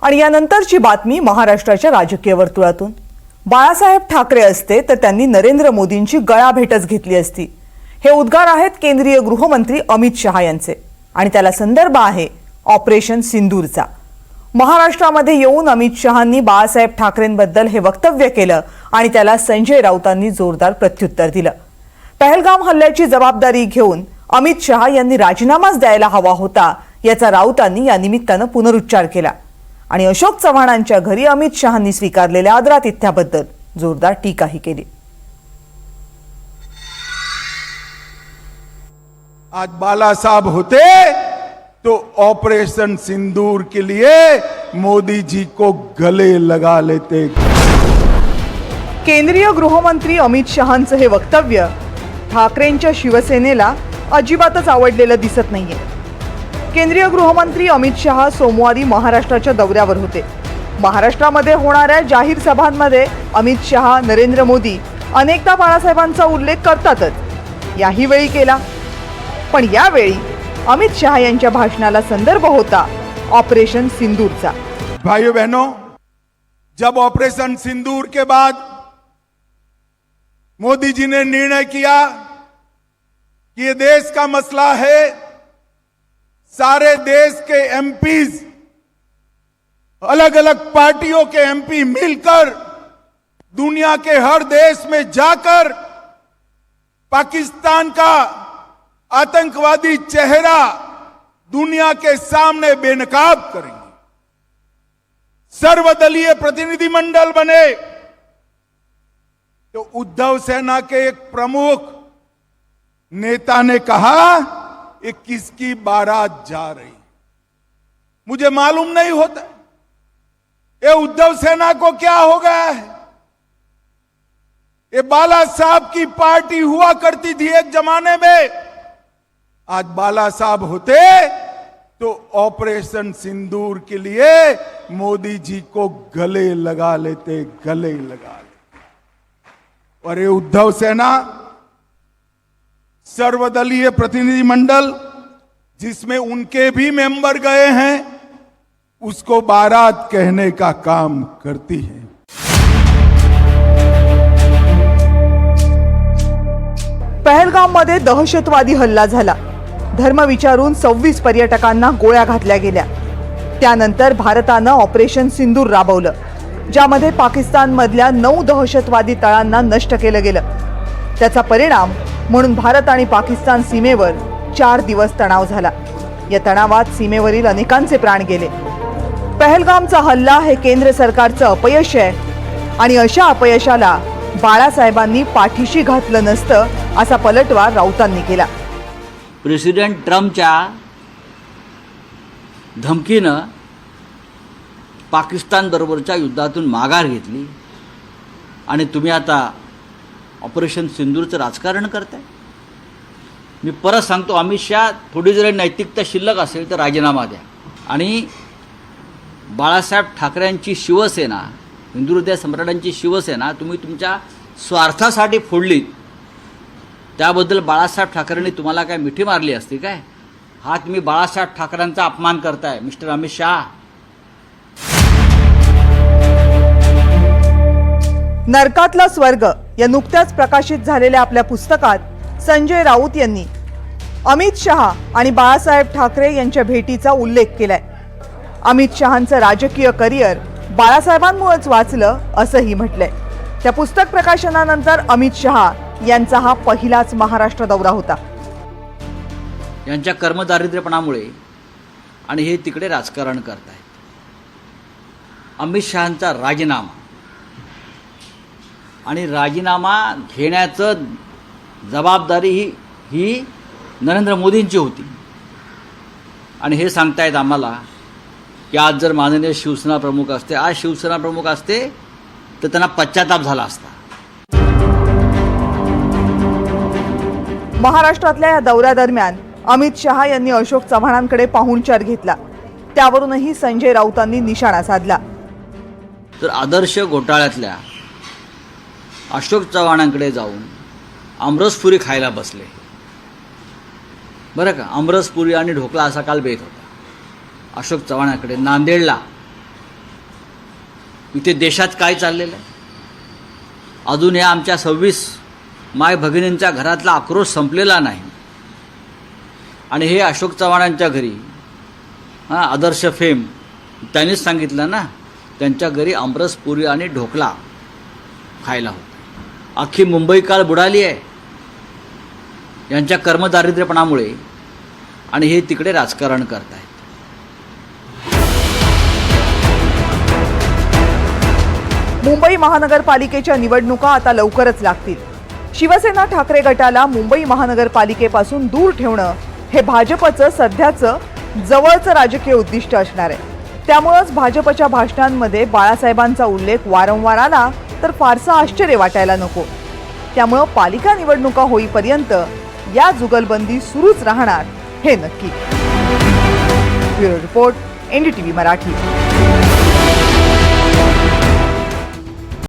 आणि यानंतरची बातमी महाराष्ट्राच्या राजकीय वर्तुळातून। बाळासाहेब ठाकरे असते तर त्यांनी नरेंद्र मोदींची गळाभेटच घेतली असती। हे उद्गार आहेत केंद्रीय गृहमंत्री अमित शहा यांचे आणि त्याला संदर्भ आहे ऑपरेशन सिंदूरचा। महाराष्ट्रामध्ये येऊन अमित शहांनी बाळासाहेब ठाकरेंबद्दल हे वक्तव्य केलं आणि त्याला संजय राऊतांनी जोरदार प्रत्युत्तर दिलं। पहलगाम हल्ल्याची जबाबदारी घेऊन अमित शहा यांनी राजीनामाच द्यायला हवा होता याचा राऊतांनी या निमित्तानं पुनरुच्चार केला आणि अशोक चव्हाणांच्या घरी अमित शहांनी स्वीकारलेल्या आदरातिथ्याबद्दल जोरदार टीकाही केली। आज बाला साहब होते तो ऑपरेशन सिंदूर के लिए मोदी जी को गले लगा लेते। केंद्रीय गृहमंत्री अमित शहांचं हे वक्तव्य ठाकरेंच्या शिवसेनेला अजिबातच आवडलेलं दिसत नाहीये। केंद्रीय गृहमंत्री अमित शहा सोमवारी महाराष्ट्राच्या दौऱ्यावर होते। महाराष्ट्रामध्ये होणाऱ्या जाहीर सभांमध्ये अमित शहा, नरेंद्र मोदी अनेकदा बाळासाहेबांचा उल्लेख करतातच, याही वेळी केला। पण यावेळी अमित शहा यांच्या भाषणाला संदर्भ होता ऑपरेशन सिंदूरचा। भाइयों बहनों, जब ऑपरेशन सिंदूर के बाद मोदी जी ने निर्णय किया कि ये देश का मसला है, सारे देश के एमपीज, अलग अलग पार्टियों के एमपी मिलकर दुनिया के हर देश में जाकर पाकिस्तान का आतंकवादी चेहरा दुनिया के सामने बेनकाब करेंगे। सर्वदलीय प्रतिनिधिमंडल बने तो उद्धव सेना के एक प्रमुख नेता ने कहा ये किसकी बारात जा रही, मुझे मालूम नहीं होता ये उद्धव सेना को क्या हो गया है। ये बाला साहब की पार्टी हुआ करती थी एक जमाने में, आज बाला साहब होते तो ऑपरेशन सिंदूर के लिए मोदी जी को गले लगा लेते, गले लगा लेते। और ये उद्धव सेना सर्वदलीय प्रतिनिधिमंडल जिसमें उनके भी मेंबर गए हैं उसको बारात कहने का काम करती है। पहलगाम मध्ये दहशतवादी हल्ला झाला। धर्म विचारून 26 पर्यटकांना गोळ्या घातल्या गेल्या। त्यानंतर भारतानं ऑपरेशन सिंदूर राबवलं, ज्यामध्ये पाकिस्तानमधल्या 9 दहशतवादी तळांना नष्ट केलं गेलं। त्याचा परिणाम म्हणून भारत आणि पाकिस्तान सीमेवर 4 दिवस तणाव झाला। या तणावात सीमेवरील अनेकांचे प्राण गेले। पहलगामचा हल्ला हे केंद्र सरकारचं अपयश आहे आणि अशा अपयशाला बाळासाहेबांनी पाठीशी घातलं नसतं असा पलटवार राऊतांनी केला। प्रेसिडेंट ट्रम्पच्या धमकीनं पाकिस्तान बरोबरच्या युद्धातून माघार घेतली आणि तुम्ही आता ऑपरेशन सिंदूरचं राजकारण करताय। मी परत सांगतो, अमित शहा थोडी जरी नैतिकता शिल्लक असेल तर राजीनामा द्या आणि बाळासाहेब ठाकरेंची शिवसेना, हिंदू हृदय सम्राटांची शिवसेना तुम्ही तुमच्या स्वार्थासाठी फोडलीत, त्याबद्दल बाळासाहेब ठाकरेंनी तुम्हाला काय मिठी मारली असती काय? हा तुम्ही बाळासाहेब ठाकरेंचा अपमान करताय मिस्टर अमित शहा। नरकातला स्वर्ग या नुकत्याच प्रकाशित झालेल्या आपल्या पुस्तकात संजय राऊत यांनी अमित शहा आणि बाळासाहेब ठाकरे यांच्या भेटीचा उल्लेख केलाय। अमित शहांचं राजकीय करिअर बाळासाहेबांमुळेच वाचलं असंही म्हटलंय। त्या पुस्तक प्रकाशनानंतर अमित शहा यांचा हा पहिलाच महाराष्ट्र दौरा होता। यांच्या कर्मदारिद्र्यपणामुळे आणि हे तिकडे राजकारण करतायत। अमित शहांचा राजीनामा आणि राजीनामा घेण्याचं जबाबदारी ही नरेंद्र मोदींची होती आणि हे सांगतायत आम्हाला की आज जर माननीय शिवसेना प्रमुख असते, आज शिवसेना प्रमुख असते तर त्यांना पश्चाताप झाला असता। महाराष्ट्रातल्या या दौऱ्यादरम्यान अमित शहा यांनी अशोक चव्हाणांकडे पाहुणचार घेतला, त्यावरूनही संजय राऊतांनी निशाणा साधला। तर आदर्श घोटाळ्यातल्या अशोक चव्हाणांकडे जाऊन आमरसपुरी खायला बसले, बरं का। आमरसपुरी आणि ढोकळा असा काल बेत होता अशोक चव्हाणांकडे नांदेडला इथे देशात काय चाललेलं आहे, अजून या आमच्या 26 माय भगिनींच्या घरातला आक्रोश संपलेला नाही. आणि हे अशोक चव्हाणांच्या घरी आदर्श फेम त्यांनीच सांगितलं ना, त्यांच्या घरी आमरस पुरी आणि ढोकला खायला होता. अख्खी मुंबई काल बुडाली आहे यांच्या कर्मदारिद्र्यपणामुळे, आणि हे तिकडे राजकारण करत आहेत. मुंबई महानगरपालिकेच्या निवडणुका आता लवकरच लागतील. शिवसेना ठाकरे गटाला मुंबई महानगरपालिकेपासून दूर ठेवणं हे भाजपचं सध्याचं जवळचं राजकीय उद्दिष्ट असणार आहे. त्यामुळंच भाजपच्या भाषणांमध्ये बाळासाहेबांचा उल्लेख वारंवार आला तर फारसं आश्चर्य वाटायला नको. त्यामुळं पालिका निवडणुका होईपर्यंत या जुगलबंदी सुरूच राहणार हे नक्की. Bureau report, NDTV Marathi.